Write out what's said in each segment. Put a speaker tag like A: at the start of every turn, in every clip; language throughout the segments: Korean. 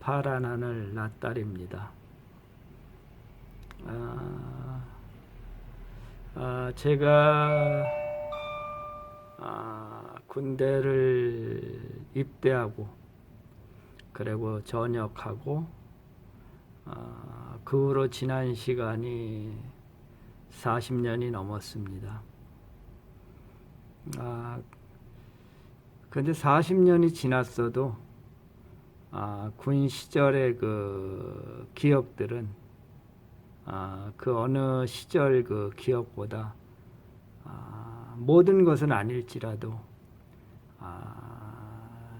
A: 파란 하늘 낮달입니다. 제가 군대를 입대하고 그리고 전역하고 그 후로 지난 시간이 40년이 넘었습니다. 근데 40년이 지났어도 군 시절의 그 기억들은 그 어느 시절 그 기억보다 모든 것은 아닐지라도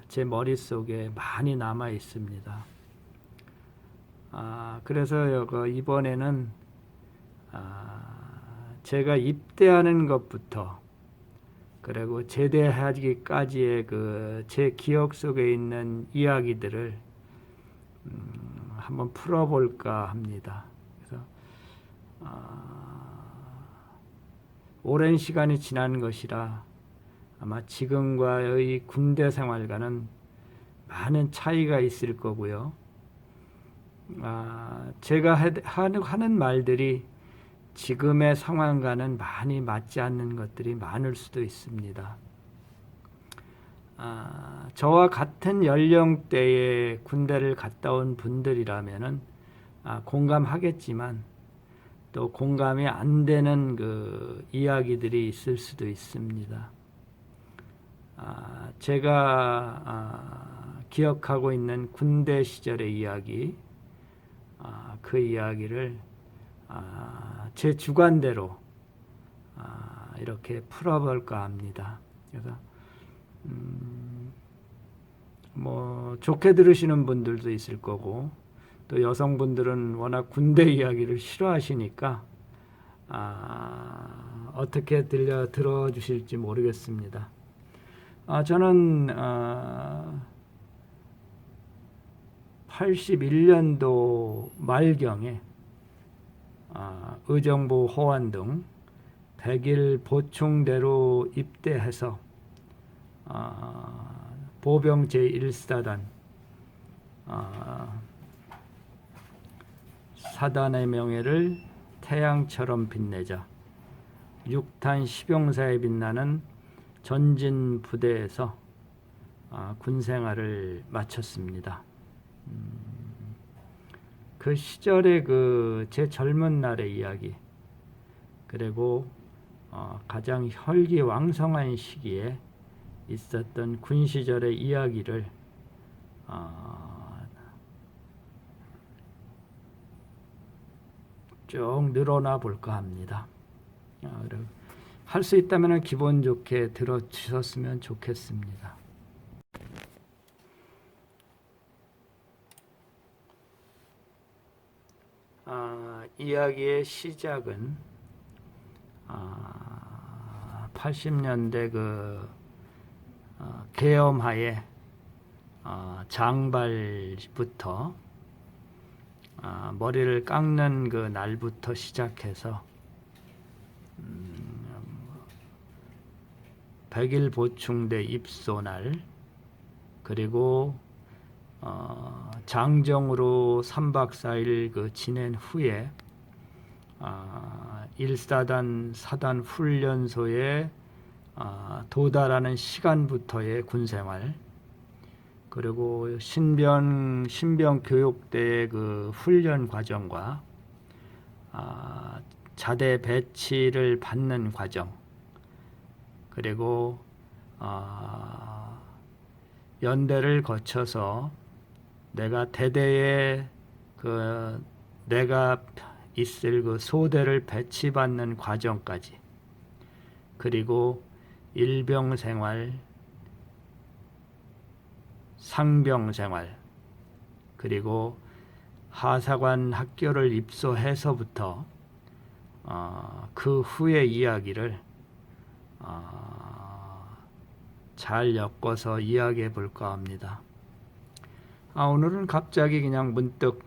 A: 제 머릿속에 많이 남아 있습니다. 그래서 이번에는 제가 입대하는 것부터 그리고 제대하기까지의 그 제 기억 속에 있는 이야기들을 한번 풀어볼까 합니다. 그래서 오랜 시간이 지난 것이라 아마 지금과의 군대 생활과는 많은 차이가 있을 거고요. 제가 하는 말들이 지금의 상황과는 많이 맞지 않는 것들이 많을 수도 있습니다. 저와 같은 연령대에 군대를 갔다 온 분들이라면은 공감하겠지만 또 공감이 안 되는 그 이야기들이 있을 수도 있습니다. 제가 기억하고 있는 군대 시절의 이야기, 그 이야기를 제 주관대로 이렇게 풀어볼까 합니다. 그래서 뭐 좋게 들으시는 분들도 있을 거고 또 여성분들은 워낙 군대 이야기를 싫어하시니까 어떻게 들어주실지 모르겠습니다. 저는 81년도 말경에 의정부 호안동 100일 보충대로 입대해서 보병 제1사단 사단의 명예를 태양처럼 빛내자 6탄 시병사에 빛나는 전진 부대에서 군생활을 마쳤습니다. 그 시절의 그 제 젊은 날의 이야기 그리고 가장 혈기왕성한 시기에 있었던 군 시절의 이야기를 쭉 늘어나 볼까 합니다. 할 수 있다면 기분 좋게 들어주셨으면 좋겠습니다. 이야기의 시작은 80년대 그 계엄하에 장발부터 머리를 깎는 그 날부터 시작해서 100일 보충대 입소날 그리고 장정으로 3박 4일 그 지낸 후에 1사단 사단 훈련소에 도달하는 시간부터의 군생활 그리고 신병 교육대의 그 훈련 과정과 자대 배치를 받는 과정 그리고 연대를 거쳐서 내가 대대에 그 내가 있을 그 소대를 배치받는 과정까지 그리고 일병 생활, 상병 생활 그리고 하사관 학교를 입소해서부터 그 후의 이야기를 잘 엮어서 이야기해 볼까 합니다. 오늘은 갑자기 그냥 문득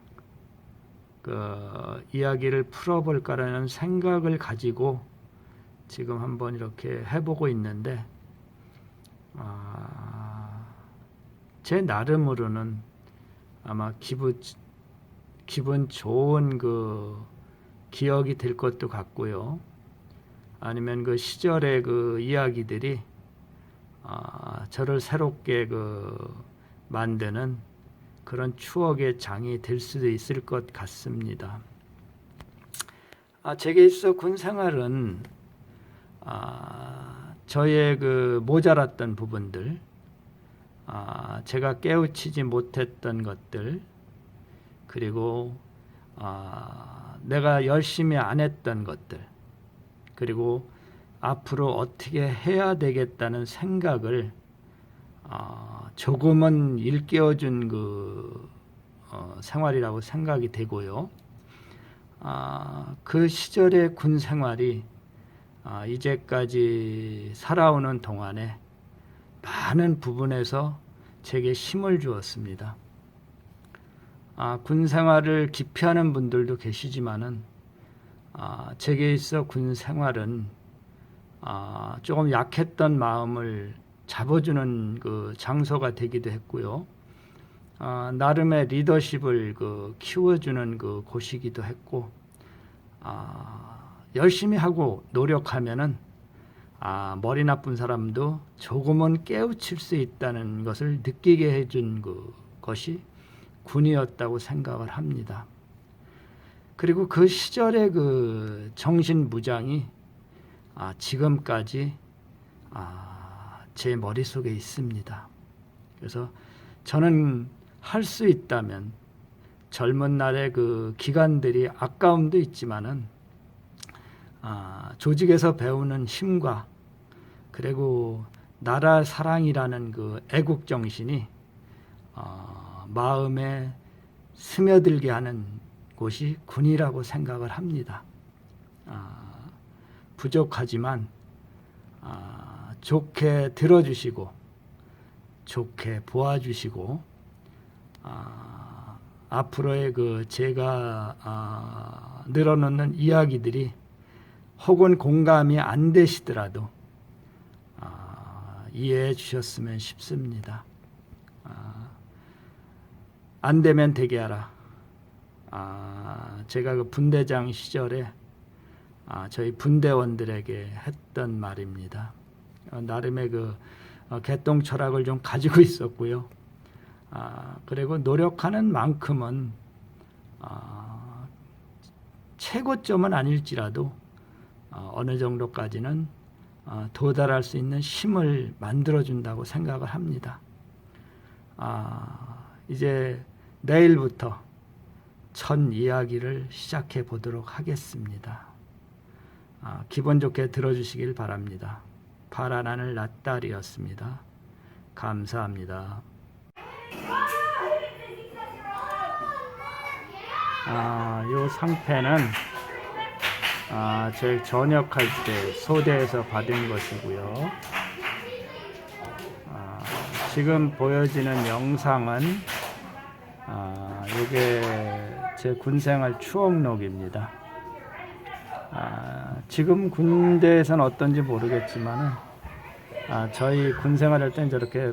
A: 그 이야기를 풀어볼까라는 생각을 가지고 지금 한번 이렇게 해보고 있는데 제 나름으로는 아마 기분 좋은 그 기억이 될 것도 같고요. 아니면 그 시절의 그 이야기들이 저를 새롭게 만드는 그런 추억의 장이 될 수도 있을 것 같습니다. 제게 있어 군 생활은 저의 그 모자랐던 부분들, 제가 깨우치지 못했던 것들, 그리고 내가 열심히 안 했던 것들, 그리고 앞으로 어떻게 해야 되겠다는 생각을 조금은 일깨워준 생활이라고 생각이 되고요. 그 시절의 군 생활이 이제까지 살아오는 동안에 많은 부분에서 제게 힘을 주었습니다. 군 생활을 기피하는 분들도 계시지만은 제게 있어 군 생활은 조금 약했던 마음을 잡아주는 그 장소가 되기도 했고요. 나름의 리더십을 키워주는 그 곳이기도 했고, 열심히 하고 노력하면은 머리 나쁜 사람도 조금은 깨우칠 수 있다는 것을 느끼게 해준 것이 군이었다고 생각을 합니다. 그리고 그 시절의 그 정신무장이 지금까지 제 머릿속에 있습니다. 그래서 저는 할 수 있다면 젊은 날의 그 기간들이 아까움도 있지만은 조직에서 배우는 힘과 그리고 나라 사랑이라는 그 애국 정신이 마음에 스며들게 하는 곳이 군이라고 생각을 합니다. 부족하지만 좋게 들어주시고 좋게 보아주시고 앞으로의 제가 늘어놓는 이야기들이 혹은 공감이 안 되시더라도 이해해 주셨으면 싶습니다. 안 되면 되게 하라. 제가 그 분대장 시절에 저희 분대원들에게 했던 말입니다. 나름의 개똥 철학을 좀 가지고 있었고요. 그리고 노력하는 만큼은 최고점은 아닐지라도 어느 정도까지는 도달할 수 있는 힘을 만들어준다고 생각을 합니다. 이제 내일부터 첫 이야기를 시작해 보도록 하겠습니다. 기분 좋게 들어주시길 바랍니다. 파란 하늘 낮달이었습니다. 감사합니다. 요 상패는 제 전역할 때 소대에서 받은 것이고요. 지금 보여지는 영상은 이게 제 군생활 추억록입니다. 지금 군대에서는 어떤지 모르겠지만은 저희 군생활할 때는 저렇게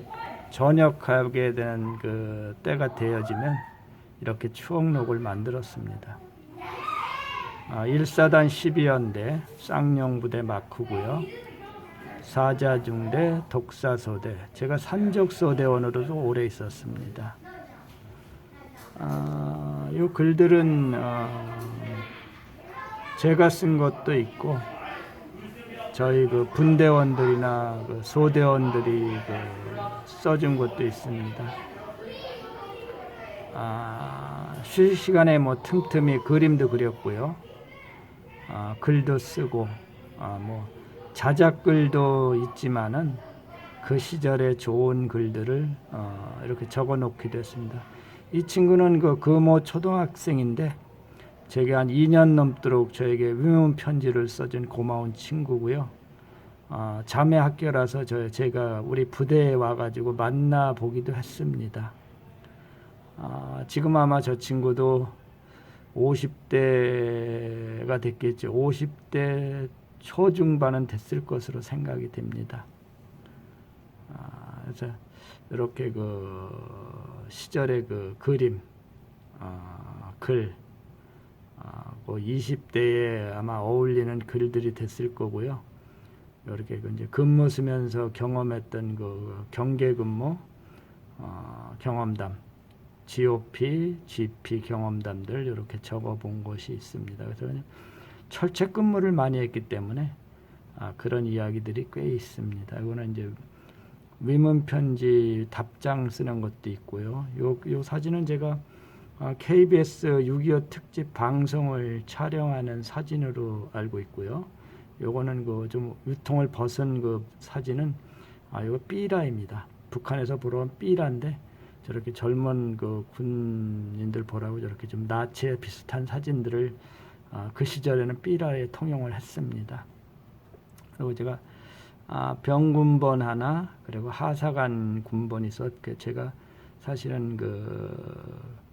A: 전역하게 되는 그 때가 되어지면 이렇게 추억록을 만들었습니다. 1사단 12연대 쌍용부대 마크고요. 사자중대 독사소대, 제가 산적소대원으로도 오래 있었습니다. 이 글들은 제가 쓴 것도 있고 저희 그 분대원들이나 그 소대원들이 써준 것도 있습니다. 쉴 시간에 틈틈이 그림도 그렸고요. 글도 쓰고 자작글도 있지만은 그 시절의 좋은 글들을 이렇게 적어 놓기도 했습니다. 이 친구는 금호 초등학생인데 제게 한 2년 넘도록 저에게 위문 편지를 써준 고마운 친구고요. 자매 학교라서 제가 우리 부대에 와가지고 만나보기도 했습니다. 지금 아마 저 친구도 50대가 됐겠죠. 50대 초중반은 됐을 것으로 생각이 됩니다. 그래서 이렇게 시절의 그 그림, 글, 그 20대에 아마 어울리는 글들이 됐을 거고요. 이렇게 이제 근무 쓰면서 경험했던 그 경계 근무, 경험담, GOP, GP 경험담들 이렇게 적어본 것이 있습니다. 그래서 그냥 철책 근무를 많이 했기 때문에 그런 이야기들이 꽤 있습니다. 이거는 이제 위문 편지 답장 쓰는 것도 있고요. 요 사진은 제가 KBS 6.25 특집 방송을 촬영하는 사진으로 알고 있고요. 요거는 그 좀 유통을 벗은 그 사진은 이거 삐라입니다. 북한에서 보러 온 삐라인데 저렇게 젊은 그 군인들 보라고 저렇게 좀 나치에 비슷한 사진들을 그 시절에는 삐라에 통용을 했습니다. 그리고 제가 병군번 하나 그리고 하사관 군번이 있었고 제가 사실은 그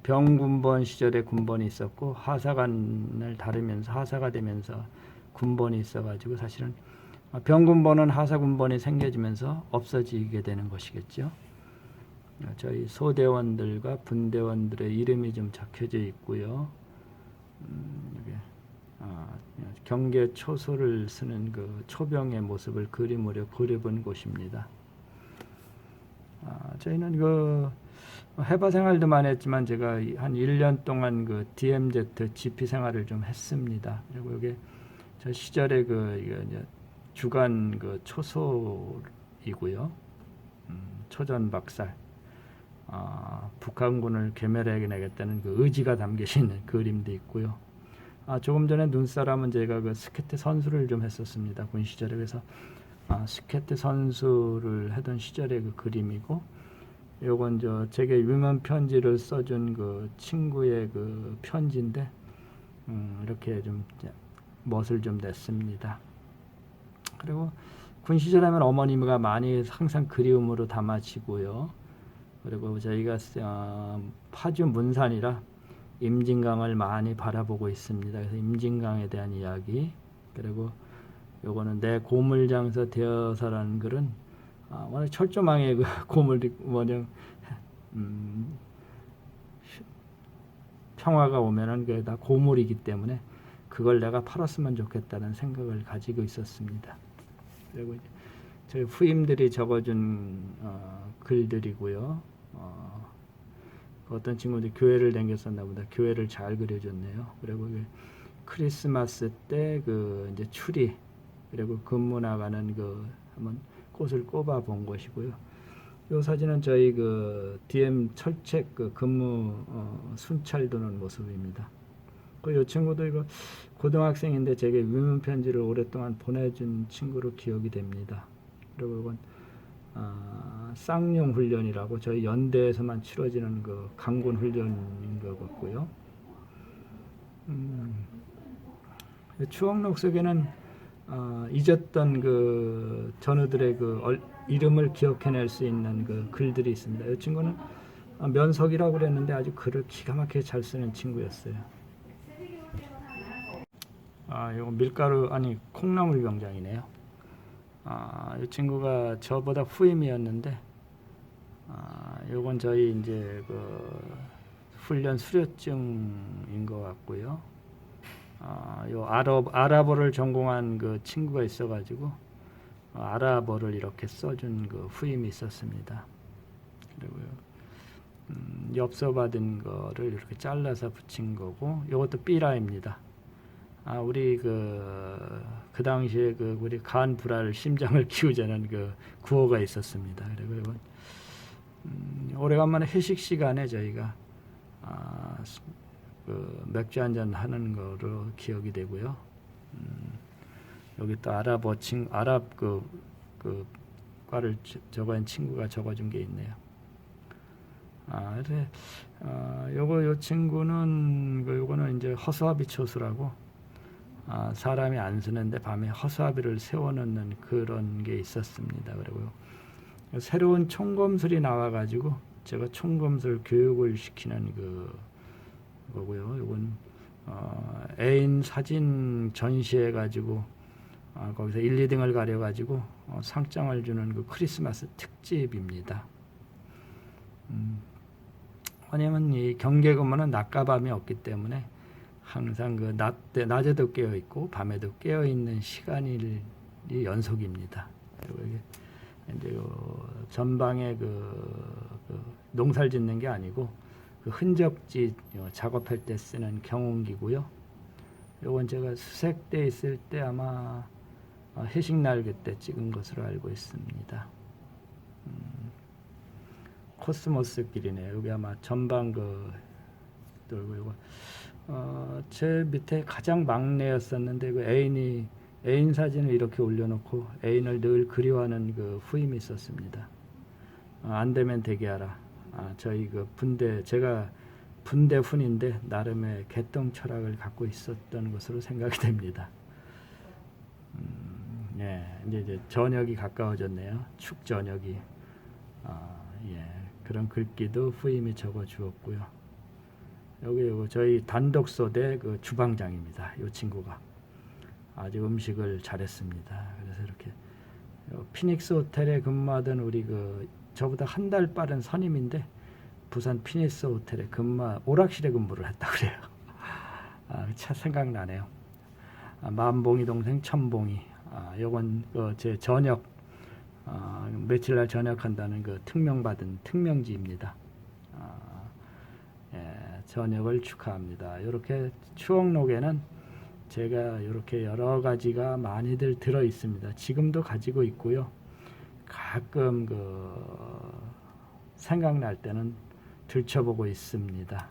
A: 병군번 시절에 군번이 있었고 하사관을 다루면서 하사가 되면서 군번이 있어가지고 사실은 병군번은 하사군번이 생겨지면서 없어지게 되는 것이겠죠. 저희 소대원들과 분대원들의 이름이 좀 적혀져 있고요. 경계 초소를 쓰는 그 초병의 모습을 그림으로 그려본 곳입니다. 저희는 그 해바 생활도 많이 했지만 제가 한 1년 동안 그 DMZ GP 생활을 좀 했습니다. 그리고 이게 저 시절에 그 이제 주간 그 초소이고요. 초전박살. 북한군을 괴멸해내겠다는 그 의지가 담겨져 있는 그림도 있고요. 조금 전에 눈사람은 제가 그 스케이트 선수를 좀 했었습니다. 군 시절에. 그래서 스케이트 선수를 하던 시절의 그 그림이고, 요건 제게 위문 편지를 써준 그 친구의 그 편지인데, 이렇게 좀 멋을 좀 냈습니다. 그리고 군 시절 하면 어머니가 많이 항상 그리움으로 담아지고요. 그리고 저희가 파주 문산이라 임진강을 많이 바라보고 있습니다. 그래서 임진강에 대한 이야기. 그리고 요거는 내 고물장서 되어서라는 글은 워낙 철조망에 그 고물이 뭐냐 평화가 오면은 그게 다 고물이기 때문에 그걸 내가 팔았으면 좋겠다는 생각을 가지고 있었습니다. 그리고 저희 후임들이 적어준 글들이고요. 어떤 친구들이 교회를 다녔었나 보다. 교회를 잘 그려줬네요. 그리고 크리스마스 때 그 이제 추리 그리고 근무 나가는 그 한번 꽃을 꼽아 본 것이고요. 이 사진은 저희 그 DM 철책 그 근무 순찰 도는 모습입니다. 이 친구도 이거 고등학생인데 제게 위문 편지를 오랫동안 보내준 친구로 기억이 됩니다. 그리고 이건 쌍용 훈련이라고 저희 연대에서만 치러지는 그 강군 훈련인 것 같고요. 추억록 속에는 잊었던 그 전우들의 그 이름을 기억해낼 수 있는 그 글들이 있습니다. 이 친구는 면석이라고 그랬는데 아주 글을 기가 막히게 잘 쓰는 친구였어요. 이거 밀가루 아니 콩나물 병장이네요. 이 친구가 저보다 후임이었는데, 요건 저희 이제 그 훈련 수료증인 것 같고요. 요 아랍어를 전공한 그 친구가 있어가지고 아랍어를 이렇게 써준 그 후임이 있었습니다. 그리고요, 엽서 받은 거를 이렇게 잘라서 붙인 거고, 요것도 삐라입니다. 우리 그 당시에 그 우리 간 불알 심장을 키우자는 그 구호가 있었습니다. 그리고 이건 오래간만에 회식 시간에 저희가 그 맥주 한잔 하는 거로 기억이 되고요. 여기 또 아랍 그 과를 적어낸 친구가 적어준 게 있네요. 요 친구는 요거는 이제 허수아비 초수라고 사람이 안 쓰는데 밤에 허수아비를 세워놓는 그런 게 있었습니다. 그리고 새로운 총검술이 나와가지고 제가 총검술 교육을 시키는 그 거고요. 이건 애인 사진 전시해가지고 거기서 1, 2등을 가려가지고 상장을 주는 그 크리스마스 특집입니다. 왜냐면 이 경계 근무는 낮과 밤이 없기 때문에 항상 그 낮에도 깨어 있고 밤에도 깨어 있는 시간이 연속입니다. 그리고 이게 이제 전방에 그 농사를 짓는 게 아니고 그 흔적지 작업할 때 쓰는 경운기고요. 요건 제가 수색대 있을 때 아마 회식 날 그때 찍은 것으로 알고 있습니다. 코스모스 길이네. 여기 아마 전방 그 돌고 이거 제 밑에 가장 막내였었는데 그 애인 사진을 이렇게 올려놓고 애인을 늘 그리워하는 그 후임이 있었습니다. 안 되면 되게 하라. 저희 그 제가 분대 훈인데 나름의 개똥 철학을 갖고 있었던 것으로 생각이 됩니다. 예, 이제 저녁이 가까워졌네요. 축 저녁이. 예, 그런 글귀도 후임이 적어 주었고요. 여기 저희 단독소대 그 주방장입니다. 이 친구가 아주 음식을 잘했습니다. 그래서 이렇게 피닉스 호텔에 근무하던 우리 그 저보다 한 달 빠른 선임인데 부산 피닉스 호텔에 오락실에 근무를 했다 그래요. 참 생각나네요. 만봉이 동생 천봉이. 요건 제 저녁 며칠 날 전역한다는 그 특명받은 특명지입니다. 예, 전역을 축하합니다. 이렇게 추억록에는 제가 이렇게 여러 가지가 많이들 들어 있습니다. 지금도 가지고 있고요. 가끔 생각날 때는 들춰보고 있습니다.